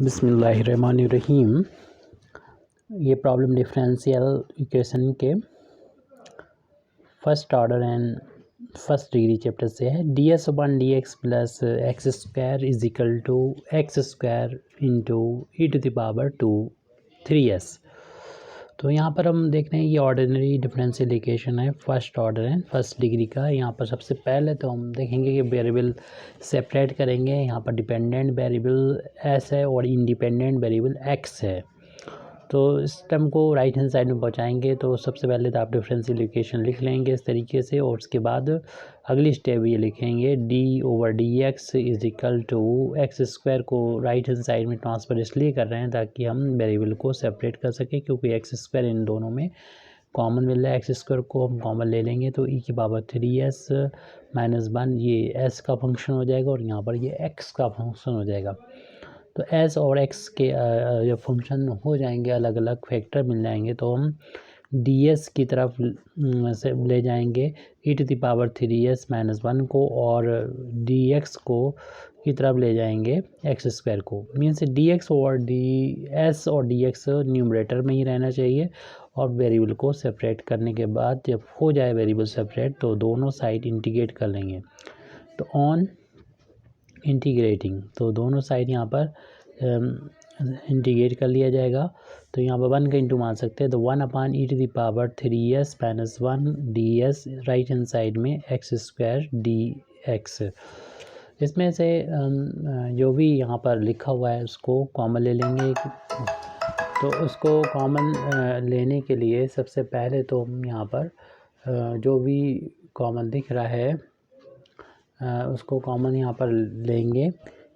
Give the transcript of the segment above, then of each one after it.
बिस्मिल्लाहिर्रहमानिर्रहीम। ये problem differential equation के first order and first degree chapter से है। D S upon D X plus X square is equal to X square into E to the power 3s। तो यहाँ पर हम देख रहे हैं ये ऑर्डिनरी डिफरेंशियल इक्वेशन है, फर्स्ट ऑर्डर है, फर्स्ट डिग्री का। यहाँ पर सबसे पहले तो हम देखेंगे कि वेरिएबल सेपरेट करेंगे। यहाँ पर डिपेंडेंट वेरिएबल एस है और इंडिपेंडेंट वेरिएबल एक्स है। तो इस टर्म को राइट हैंड साइड में पहुँचाएंगे। तो सबसे पहले तो आप डिफरेंशियल इक्वेशन लिख लेंगे इस तरीके से, और उसके बाद अगली स्टेप ये लिखेंगे D over D X is equal to X square को राइट हैंड साइड में ट्रांसफर इसलिए कर रहे हैं ताकि हम वेरिएबल को सेपरेट कर सकें, क्योंकि एक्स स्क्वायर इन दोनों में कॉमन मिल रहा है। एक्स स्क्वायर को हम कॉमन ले लेंगे तो ई की पावर 3s माइनस 1 ये एस का फंक्शन हो जाएगा और यहाँ पर ये एक्स का फंक्शन हो जाएगा। तो एस और एक्स के जब फंक्शन हो जाएंगे, अलग अलग फैक्टर मिल जाएंगे, तो हम डी एस की तरफ से ले जाएंगे e to the power 3s minus 1 को, और डी एक्स को की तरफ ले जाएंगे एक्स स्क्वायर को। मीन्स डी एक्स और डी एस और डी एक्स न्यूमरेटर में ही रहना चाहिए, और वेरिएबल को सेपरेट करने के बाद जब हो जाए वेरिएबल सेपरेट तो दोनों साइड इंटीग्रेट कर लेंगे। तो ऑन इंटीग्रेटिंग तो दोनों साइड यहाँ पर इंटीग्रेट कर लिया जाएगा। तो यहाँ पर 1 का इंटू मान सकते हैं, तो 1 upon e to the power 3s minus 1 d s right hand side में एक्स स्क्वायर डी एक्स। इसमें से जो भी यहाँ पर लिखा हुआ है उसको कॉमन ले लेंगे। तो उसको कॉमन लेने के लिए सबसे पहले तो हम यहाँ पर जो भी कॉमन दिख रहा है उसको कॉमन यहाँ पर लेंगे।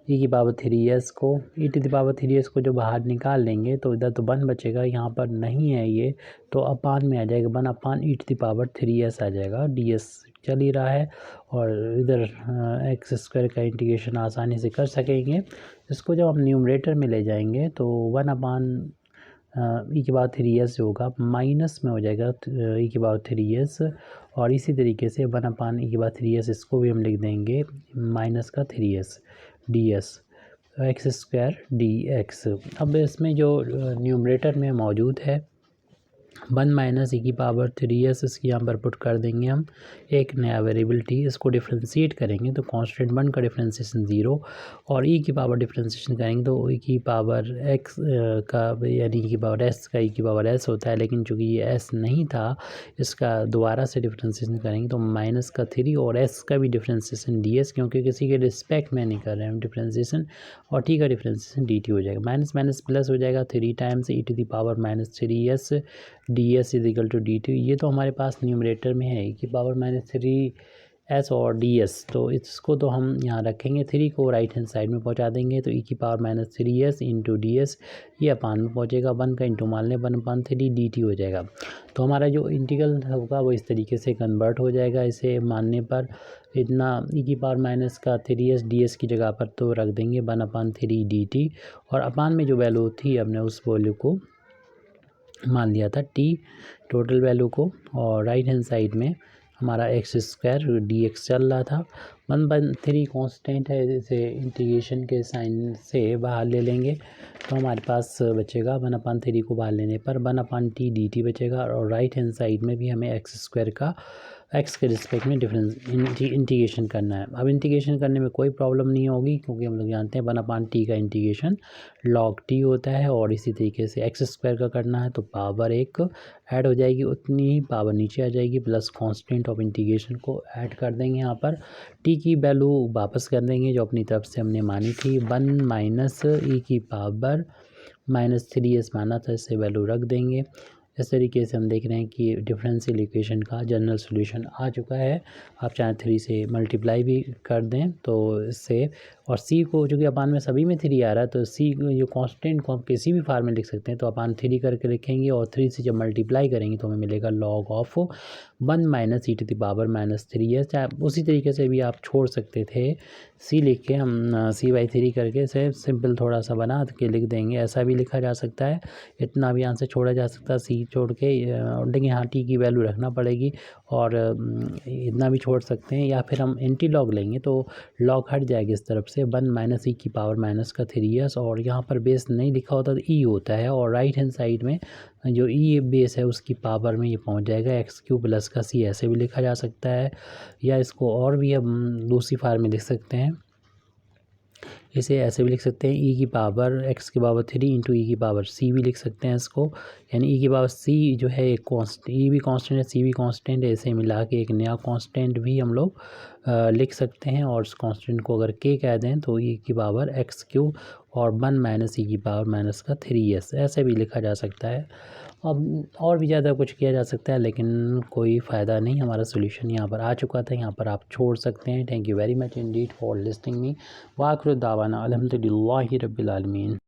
ई की पावर 3s को, ई टू द पावर 3s को जो बाहर निकाल लेंगे तो इधर तो 1 बचेगा, यहाँ पर नहीं है ये तो अपान में आ जाएगा, 1 upon e to the power 3s आ जाएगा। ds चल ही रहा है और इधर एक्स स्क्वायर का इंटीग्रेशन आसानी से कर सकेंगे। इसको जब हम न्यूमरेटर में ले जाएंगे तो 1 अपान ई की पावर 3s होगा, माइनस में हो जाएगा ई की पावर 3s, और इसी तरीके से 1 अपान ई की पावर 3s इसको भी हम लिख देंगे माइनस का 3s ds x square d x. अब इसमें जो न्यूमरेटर में मौजूद है 1 माइनस ई की पावर 3s इसकी यहाँ पर पुट कर देंगे हम एक नया वेरिएबल t, इसको डिफ्रेंशिएट करेंगे तो कांस्टेंट 1 का डिफ्रेंशिएशन 0, और e की पावर डिफ्रेंशिएशन करेंगे तो e की पावर x का यानी e की पावर s का e की पावर s होता है, लेकिन चूँकि ये s नहीं था इसका दोबारा से डिफ्रेंशिएशन करेंगे तो माइनस का 3 और s का भी डिफ्रेंशिएशन ds, क्योंकि किसी के रिस्पेक्ट में नहीं कर रहे हैं हम डिफ्रेंशिएशन, और t का डिफ्रेंशिएशन dt हो जाएगा। माइनस माइनस प्लस हो जाएगा 3 times E to the power minus 3s D S is equal to D T. ये तो हमारे पास न्यूमरेटर में है ई की पावर माइनस 3s और डी एस, तो इसको तो हम यहाँ रखेंगे, 3 को राइट हैंड साइड में पहुँचा देंगे तो ई की power minus 3s into D S ये अपान में पहुँचेगा, 1 का इंटू मान लें 1 अपान 3 डी टी हो जाएगा। तो हमारा जो इंटीग्रल होगा वो इस तरीके से कन्वर्ट हो जाएगा। इसे मानने पर इतना ई की पावर माइनस का 3s डी एस की जगह पर तो रख देंगे 1 अपान 3 डी टी, और अपान में जो वैल्यू थी हमने उस वैल्यू को मान लिया था t टोटल वैल्यू को, और राइट हैंड साइड में हमारा एक्स स्क्वायर डी एक्स चल रहा था। 1/3 कांस्टेंट है, इसे इंटीग्रेशन के साइन से बाहर ले लेंगे तो हमारे पास बचेगा 1/3 को बाहर लेने पर 1/t dt बचेगा, और राइट हैंड साइड में भी हमें एक्स स्क्वायर का एक्स के रिस्पेक्ट में इंटीग्रेशन करना है। अब इंटीग्रेशन करने में कोई प्रॉब्लम नहीं होगी, क्योंकि हम लोग जानते हैं 1/t का इंटीग्रेशन log t होता है, और इसी तरीके से एक्स स्क्वायर का करना है तो पावर एक ऐड हो जाएगी, उतनी ही पावर नीचे आ जाएगी, प्लस कांस्टेंट ऑफ इंटीग्रेशन को ऐड कर देंगे। यहाँ पर t की वैल्यू वापस कर देंगे जो अपनी तरफ से हमने मानी थी, 1 माइनस ई की पावर माइनस 3s माना था, इससे वैल्यू रख देंगे। इस तरीके से हम देख रहे हैं कि डिफरेंशियल इक्वेशन का जनरल सॉल्यूशन आ चुका है। आप चाहे 3 से मल्टीप्लाई भी कर दें तो इससे, और c को जो कि अपान में सभी में 3 आ रहा है तो c जो कांस्टेंट को हम किसी भी फार्म में लिख सकते हैं, तो अपान 3 करके लिखेंगे और 3 से जब मल्टीप्लाई करेंगे तो हमें मिलेगा log of 1 minus E to the power minus 3s। उसी तरीके से भी आप छोड़ सकते थे, सी लिख के हम c/3 करके इसे सिंपल थोड़ा सा बना के लिख देंगे, ऐसा भी लिखा जा सकता है। इतना भी आंसर छोड़ा जा सकता है, सी छोड़ के लेकिन यहाँ टी की वैल्यू रखना पड़ेगी, और इतना भी छोड़ सकते हैं। या फिर हम एंटी लॉग लेंगे तो लॉग हट जाएगी इस तरफ से, 1 माइनस ई की पावर माइनस का 3s, और यहाँ पर बेस नहीं लिखा होता तो ई होता है, और राइट हैंड साइड में जो ई बेस है उसकी पावर में ये पहुँच जाएगा x³ प्लस का c, ऐसे भी लिखा जा सकता है। या इसको और भी हम दूसरी फार्म में लिख सकते हैं, इसे ऐसे भी लिख सकते हैं, ई की पावर x की पावर 3 इंटू ई की पावर c भी लिख सकते हैं इसको, यानी ई की पावर c जो है एक कॉन्स्ट, ई भी कांस्टेंट है, c भी कांस्टेंट है, इसे मिला के एक नया कांस्टेंट भी हम लोग लिख सकते हैं। और उस कांस्टेंट को अगर k कह दें तो ई की पावर x³ और 1 माइनस ई की पावर माइनस का 3s, ऐसे भी लिखा जा सकता है। अब और भी ज़्यादा कुछ किया जा सकता है, लेकिन कोई फ़ायदा नहीं, हमारा सोल्यूशन यहाँ पर आ चुका था, यहाँ पर आप छोड़ सकते हैं। Thank you very much indeed for listening me. वाखिर दावाना अल्हम्दुलिल्लाहि रब्बिल आलमीन।